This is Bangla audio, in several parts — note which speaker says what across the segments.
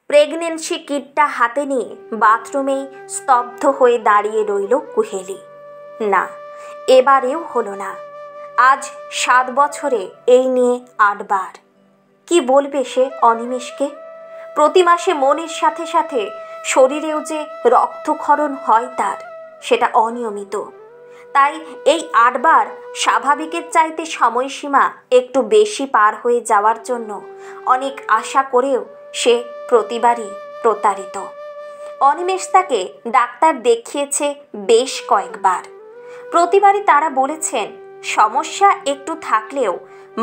Speaker 1: প্রেগনেন্সি কিটটা হাতে নিয়ে বাথরুমেই স্তব্ধ হয়ে দাঁড়িয়ে রইল কুহেলি। না, এবারেও হলো না। আজ 7 বছরে এই নিয়ে 8 বার। কি বলবে সে অনিমেষকে? প্রতি মাসে মনের সাথে সাথে শরীরেও যে রক্তক্ষরণ হয় তার, সেটা অনিয়মিত। তাই এই 8 বার স্বাভাবিকের চাইতে সময়সীমা একটু বেশি পার হয়ে যাওয়ার জন্য অনেক আশা করেও সে প্রতিবারই প্রতারিত। অনিমেষ তাকে ডাক্তার দেখিয়েছে বেশ কয়েকবার। প্রতিবারই তারা বলেছেন সমস্যা একটু থাকলেও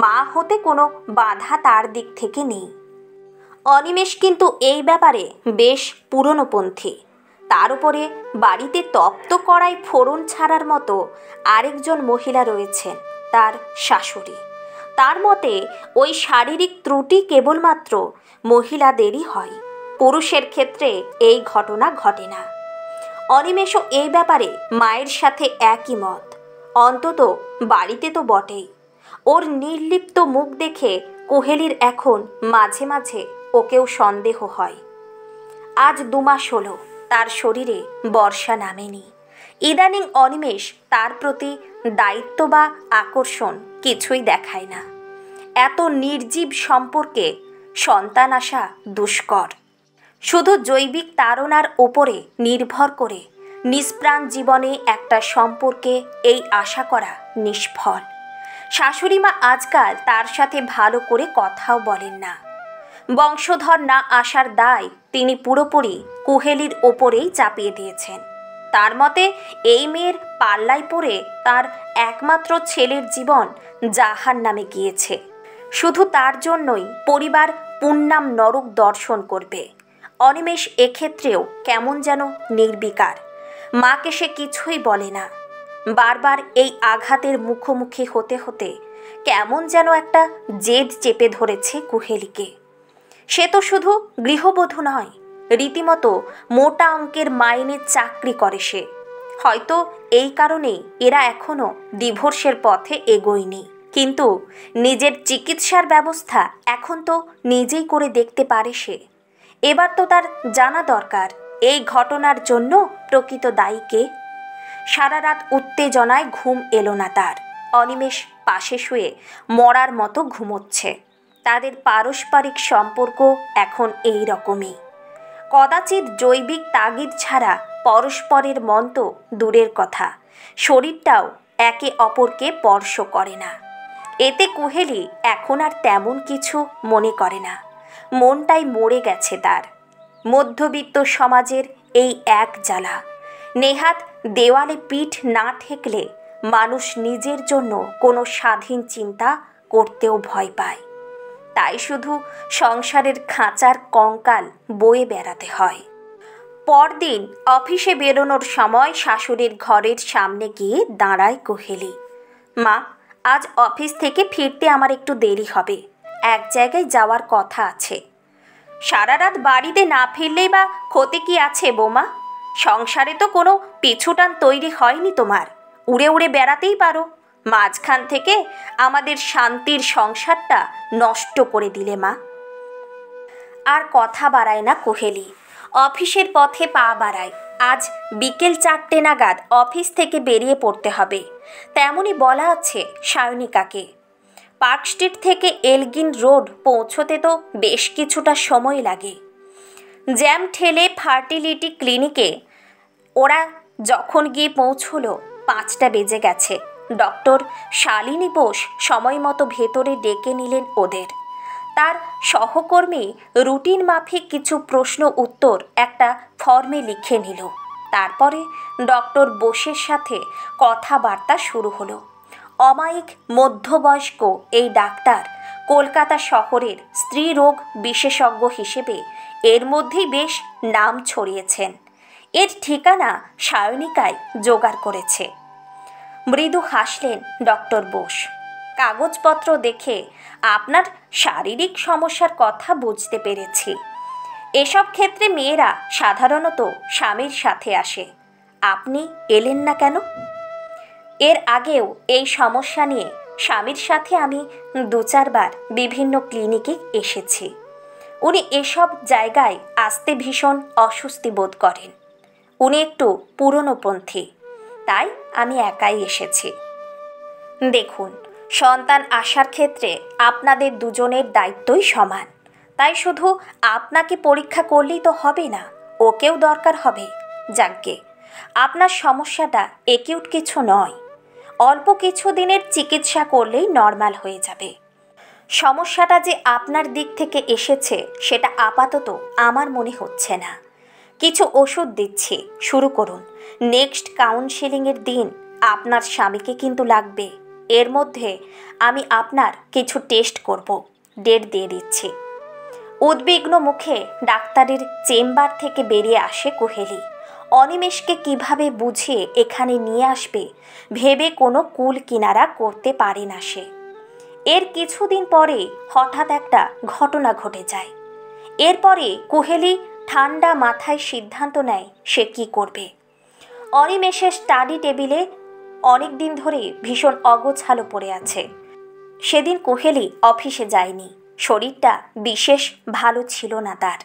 Speaker 1: মা হতে কোনো বাধা তার দিক থেকে নেই। অনিমেষ কিন্তু এই ব্যাপারে বেশ পুরনোপন্থী। তার উপরে বাড়িতে তপ্ত কড়াই ফোড়ন ছাড়ার মতো আরেকজন মহিলা রয়েছেন, তার শাশুড়ি। তার মতে ওই শারীরিক ত্রুটি কেবলমাত্র মহিলাদেরই হয়, পুরুষের ক্ষেত্রে এই ঘটনা ঘটে না। অনিমেষও এই ব্যাপারে মায়ের সাথে একই মত, অন্তত বাড়িতে তো বটেই। ওর নির্লিপ্ত মুখ দেখে কুহেলির এখন মাঝে মাঝে ওকেও সন্দেহ হয়। আজ 2 মাস হলো তার শরীরে বর্ষা নামেনি। ইদানিং অনিমেষ তার প্রতি দায়িত্ব বা আকর্ষণ কিছুই দেখায় না। এত নির্জীব সম্পর্কে সন্তান আসা দুষ্কর। শুধু জৈবিক তাড়নার ওপরে নির্ভর করে নিষ্প্রাণ জীবনে একটা সম্পর্কে এই আশা করা নিষ্ফল। শাশুড়িমা আজকাল তার সাথে ভালো করে কথাও বলেন না। বংশধর না আসার দায় তিনি পুরোপুরি কুহেলির ওপরেই চাপিয়ে দিয়েছেন। তার মতে এই মেয়ের পাল্লায় পড়ে তার একমাত্র ছেলের জীবন জাহান্নামে গিয়েছে। শুধু তার জন্যই পরিবার পুণ্যাম নরক দর্শন করবে। অনিমেষ এক্ষেত্রেও কেমন যেন নির্বিকার। মাকে সে কিছুই বলে না। বারবার এই আঘাতের মুখোমুখি হতে হতে কেমন যেন একটা জেদ চেপে ধরেছে কুহেলিকে। সে তো শুধু গৃহবধূ নয়, রীতিমতো মোটা অঙ্কের মাইনের চাকরি করে সে। হয়তো এই কারণেই এরা এখনো ডিভোর্সের পথে এগোয়নি। কিন্তু নিজের চিকিৎসার ব্যবস্থা এখন তো নিজেই করে দেখতে পারে সে। এবার তো তার জানা দরকার এই ঘটনার জন্য প্রকৃত দায়ী কে। সারা রাত উত্তেজনায় ঘুম এলো না তার। অনিমেষ পাশে শুয়ে মরার মতো ঘুমোচ্ছে। তাদের পারস্পরিক সম্পর্ক এখন এই রকমই। কদাচিৎ জৈবিক তাগিদ ছাড়া পরস্পরের মন তো দূরের কথা, শরীরটাও একে অপরকে স্পর্শ করে না। এতে কুহেলি এখন আর তেমন কিছু মনে করে না। মনটাই মরে গেছে তার। মধ্যবিত্ত সমাজের এই এক জ্বালা। নেহাত দেওয়ালে পিঠ না ঠেকলে মানুষ নিজের জন্য কোনো স্বাধীন চিন্তা করতেও ভয় পায়। তাই শুধু সংসারের খাঁচার কঙ্কাল বয়ে বেড়াতে হয়। পরদিন অফিসে বেরোনোর সময় শাশুড়ির ঘরের সামনে গিয়ে দাঁড়ায় কুহেলি। মা, আজ অফিস থেকে ফিরতে আমার একটু দেরি হবে, এক জায়গায় যাওয়ার কথা আছে। সারা রাত বাড়িতে না ফিরলেই বা ক্ষতি কি আছে বৌমা? সংসারে তো কোনো পিছুটান তৈরি হয়নি তোমার, উড়ে উড়ে বেড়াতেই পারো। মাঝখান থেকে আমাদের শান্তির সংসারটা নষ্ট করে দিলে মা। আর কথা বাড়ায় না কুহেলি, অফিসের পথে পা বাড়ায়। আজ বিকেল 4টে নাগাদ অফিস থেকে বেরিয়ে পড়তে হবে, তেমনই বলা আছে সায়নিকাকে। পার্ক স্ট্রিট থেকে এলগিন রোড পৌঁছতে তো বেশ কিছুটা সময় লাগে। জ্যাম ঠেলে ফার্টিলিটি ক্লিনিকে ওরা যখন গিয়ে পৌঁছলো 5টা বেজে গেছে। ডক্টর শালিনী বোস সময় মতো ভেতরে ডেকে নিলেন ওদের। তার সহকর্মী রুটিন মাফিক কিছু প্রশ্ন উত্তর একটা ফর্মে লিখে নিল। তারপরে ডক্টর বোসের সাথে কথাবার্তা শুরু হলো। অমায়িক মধ্যবয়স্ক এই ডাক্তার কলকাতা শহরের স্ত্রীরোগ বিশেষজ্ঞ হিসেবে এর মধ্যেই বেশ নাম ছড়িয়েছেন। এর ঠিকানা সায়নিকায় জোগাড় করেছে। মৃদু হাসলেন ডক্টর বোস। কাগজপত্র দেখে আপনার শারীরিক সমস্যার কথা বুঝতে পেরেছি। এসব ক্ষেত্রে মেয়েরা সাধারণত স্বামীর সাথে আসে, আপনি এলেন না কেন? এর আগেও এই সমস্যা নিয়ে স্বামীর সাথে আমি 2-4 বার বিভিন্ন ক্লিনিকে এসেছি। উনি এসব জায়গায় আসতে ভীষণ অস্বস্তি বোধ করেন। উনি একটু পুরনোপন্থী, তাই আমি একাই এসেছি। দেখুন, সন্তান আসার ক্ষেত্রে আপনাদের দুজনের দায়িত্বই সমান, তাই শুধু আপনাকে পরীক্ষা করলেই তো হবে না, ওকেও দরকার হবে। যাকগে, আপনার সমস্যাটা একিউট কিছু নয়, অল্প কিছু দিনের চিকিৎসা করলেই নর্মাল হয়ে যাবে। সমস্যাটা যে আপনার দিক থেকে এসেছে সেটা আপাতত আমার মনে হচ্ছে না। কিছু ওষুধ দিচ্ছি, শুরু করুন। নেক্সট কাউন্সেলিংয়ের দিন আপনার স্বামীকে কিন্তু লাগবে। এর মধ্যে আমি আপনার কিছু টেস্ট করব, ডেট দিয়ে দিচ্ছি। উদ্বিগ্ন মুখে ডাক্তারের চেম্বার থেকে বেরিয়ে আসে কুহেলি। অনিমেষকে কিভাবে বুঝিয়ে এখানে নিয়ে আসবে ভেবে কোনো কুল কিনারা করতে পারে না সে। এর কিছুদিন পরে হঠাৎ একটা ঘটনা ঘটে যায়। এরপরে কুহেলি ঠান্ডা মাথায় সিদ্ধান্ত নেয় সে কি করবে। অনিমেষের স্টাডি টেবিলে অনেক দিন ধরে ভীষণ অগোছালো পড়ে আছে। সেদিন কুহেলি অফিসে যায়নি, শরীরটা বিশেষ ভালো ছিল না তার।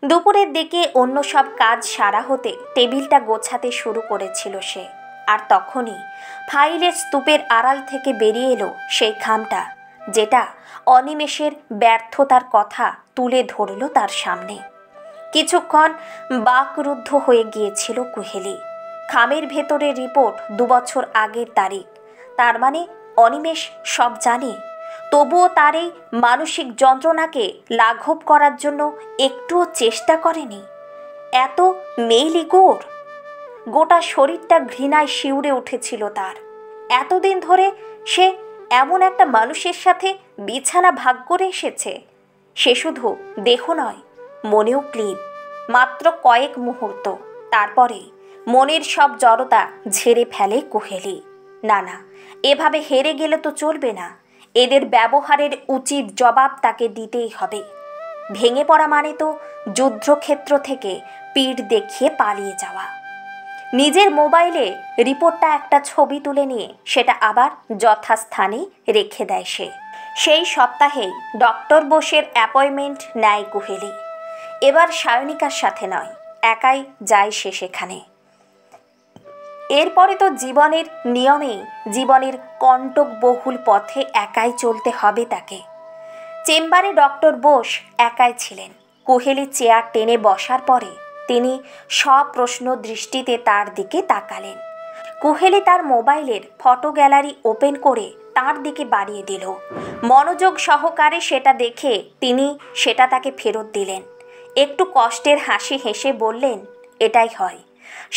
Speaker 1: দুপুরের দিকে অন্য সব কাজ সারা হতে টেবিলটা গোছাতে শুরু করেছিল সে, আর তখনই ফাইলের স্তূপের আড়াল থেকে বেরিয়ে এলো সেই খামটা, যেটা অনিমেষের ব্যর্থতার কথা তুলে ধরল তার সামনে। কিছুক্ষণ বাকরুদ্ধ হয়ে গিয়েছিল কুহেলি। খামের ভেতরে রিপোর্ট 2 বছর আগের তারিখ, তার মানে অনিমেষ সব জানে। তবুও তার এই মানসিক যন্ত্রণাকে লাঘব করার জন্য একটুও চেষ্টা করেনি। এত মেইলি গোটা শরীরটা ঘৃণায় শিউরে উঠেছিল তার। এতদিন ধরে সে এমন একটা মানুষের সাথে বিছানা ভাগ করে এসেছে, সে শুধু দেহ নয়, মনেও ক্লিব। মাত্র কয়েক মুহূর্ত, তারপরে মনের সব জড়তা ঝেড়ে ফেলে কুহেলি। না, এভাবে হেরে গেলে তো চলবে না, এদের ব্যবহারের উচিত জবাব তাকে দিতেই হবে। ভেঙে পড়া মানে তো যুদ্ধক্ষেত্র থেকে পিঠ দেখিয়ে পালিয়ে যাওয়া। নিজের মোবাইলে রিপোর্টটা একটা ছবি তুলে নিয়ে সেটা আবার যথাস্থানে রেখে দেয় সে। সেই সপ্তাহেই ডক্টর বোসের অ্যাপয়েন্টমেন্ট নেয় কুহেলি। এবার সায়নিকার সাথে নয়, একাই যায় সে সেখানে। এরপরে তো জীবনের নিয়মেই, জীবনের কণ্টকবহুল পথে একাই চলতে হবে তাকে। চেম্বারে ডক্টর বোস একাই ছিলেন। কুহেলি চেয়ার টেনে বসার পরে তিনি সপ্রশ্ন দৃষ্টিতে তার দিকে তাকালেন। কুহেলি তার মোবাইলের ফটো গ্যালারি ওপেন করে তার দিকে বাড়িয়ে দিল। মনোযোগ সহকারে সেটা দেখে তিনি সেটা তাকে ফেরত দিলেন। একটু কষ্টের হাসি হেসে বললেন, এটাই হয়।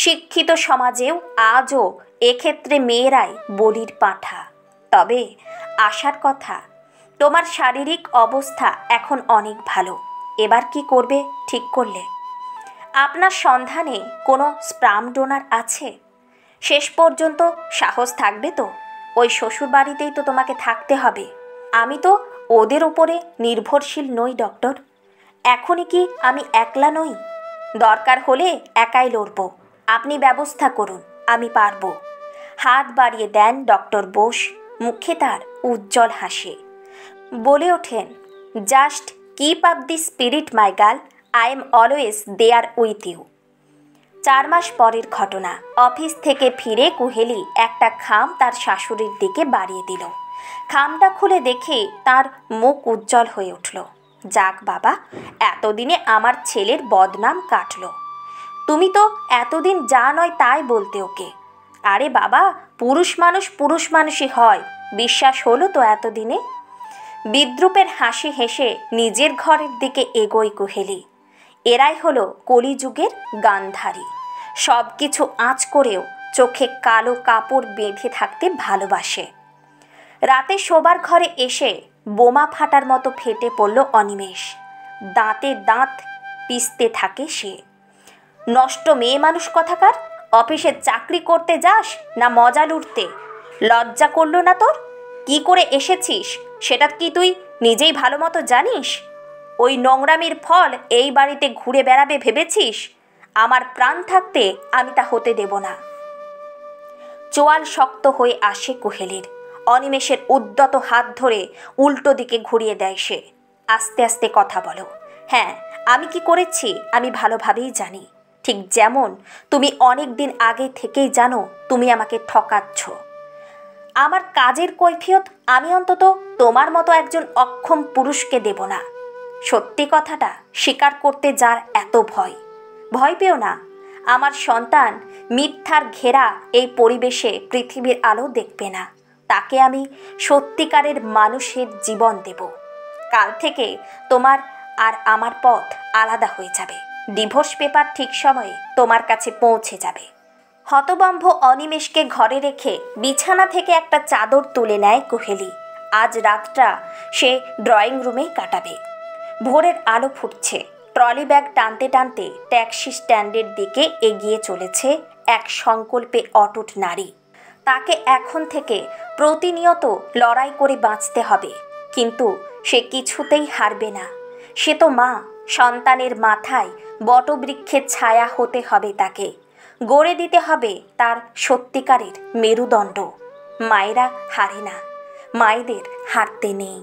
Speaker 1: শিক্ষিত সমাজেও আজও এক্ষেত্রে মেয়েরাই বলির পাঁঠা। তবে আশার কথা, তোমার শারীরিক অবস্থা এখন অনেক ভালো। এবার কি করবে ঠিক করলে? আপনার সন্ধানে কোনো স্পার্ম ডোনার আছে? শেষ পর্যন্ত সাহস থাকবে তো? ওই শ্বশুর বাড়িতেই তো তোমাকে থাকতে হবে। আমি তো ওদের উপরে নির্ভরশীল নই ডক্টর। এখনই কি আমি একলা নই? দরকার হলে একাই লড়ব। আপনি ব্যবস্থা করুন, আমি পারব। হাত বাড়িয়ে দেন ডক্টর বোস। মুখে তার উজ্জ্বল হাসি। বলে ওঠেন, just keep up the spirit my girl, I am always there with you. 4 মাস পরের ঘটনা। অফিস থেকে ফিরে কুহেলি একটা খাম তার শাশুড়ির দিকে বাড়িয়ে দিল। খামটা খুলে দেখে তার মুখ উজ্জ্বল হয়ে উঠল। যাক বাবা, এতদিনে আমার ছেলের বদনাম কাটল। তুমি তো এতদিন যা নয় তাই বলতে ওকে। আরে বাবা, পুরুষ মানুষই হয়, বিশ্বাস হলো তো এতদিনে? বিদ্রুপের হাসি হেসে নিজের ঘরের দিকে এগোয় কুহেলি। এরাই হলো কলিযুগের গান্ধারী। সব কিছু আঁচ করেও চোখে কালো কাপড় বেঁধে থাকতে ভালোবাসে। রাতে শোবার ঘরে এসে বোমা ফাটার মতো ফেটে পড়ল অনিমেষ। দাঁতে দাঁত পিষতে থাকে সে। নষ্ট মেয়ে মানুষ কথাকার! অফিসে চাকরি করতে যাস না মজা লুটতে? লজ্জা করল না তোর? কি করে এসেছিস সেটা কি তুই নিজেই ভালো মতো জানিস? ওই নোংরামির ফল এই বাড়িতে ঘুরে বেড়াবে ভেবেছিস? আমার প্রাণ থাকতে আমি তা হতে দেব না। চোয়াল শক্ত হয়ে আসে কুহেলির। অনিমেষের উদ্যত হাত ধরে উল্টো দিকে ঘুরিয়ে দেয় সে। আস্তে আস্তে কথা বলো, হ্যাঁ, আমি কি করেছি আমি ভালোভাবেই জানি, ঠিক যেমন তুমি অনেক দিন আগে থেকেই জানো তুমি আমাকে ঠকাচ্ছ। আমার কাজের কৈফিয়ত আমি অন্তত তোমার মতো একজন অক্ষম পুরুষকে দেব না। সত্যি কথাটা স্বীকার করতে যার এত ভয়, ভয় পেও না। আমার সন্তান মিথ্যার ঘেরা এই পরিবেশে পৃথিবীর আলো দেখবে না। তাকে আমি সত্যিকারের মানুষের জীবন দেব। কাল থেকে তোমার আর আমার পথ আলাদা হয়ে যাবে। ডিভোর্স পেপার ঠিক সময়ে তোমার কাছে পৌঁছে যাবে। হতবম্ব অনিমেষকে ঘরে রেখে বিছানা থেকে একটা চাদর তুলে নেয় কুহেলি। আজ রাতটা সে ড্রয়িং রুমেই কাটাবে। ভোরের আলো ফুটছে। ট্রলি ব্যাগ টানতে টানতে ট্যাক্সি স্ট্যান্ডের দিকে এগিয়ে চলেছে এক সংকল্পে অটুট নারী। তাকে এখন থেকে প্রতিনিয়ত লড়াই করে বাঁচতে হবে, কিন্তু সে কিছুতেই হারবে না। সে তো মা, সন্তানের মাথায় বটবৃক্ষের ছায়া হতে হবে তাকে। গড়ে দিতে হবে তার সত্যিকারের মেরুদণ্ড। মায়েরা হারে না, মায়েদের হারতে নেই।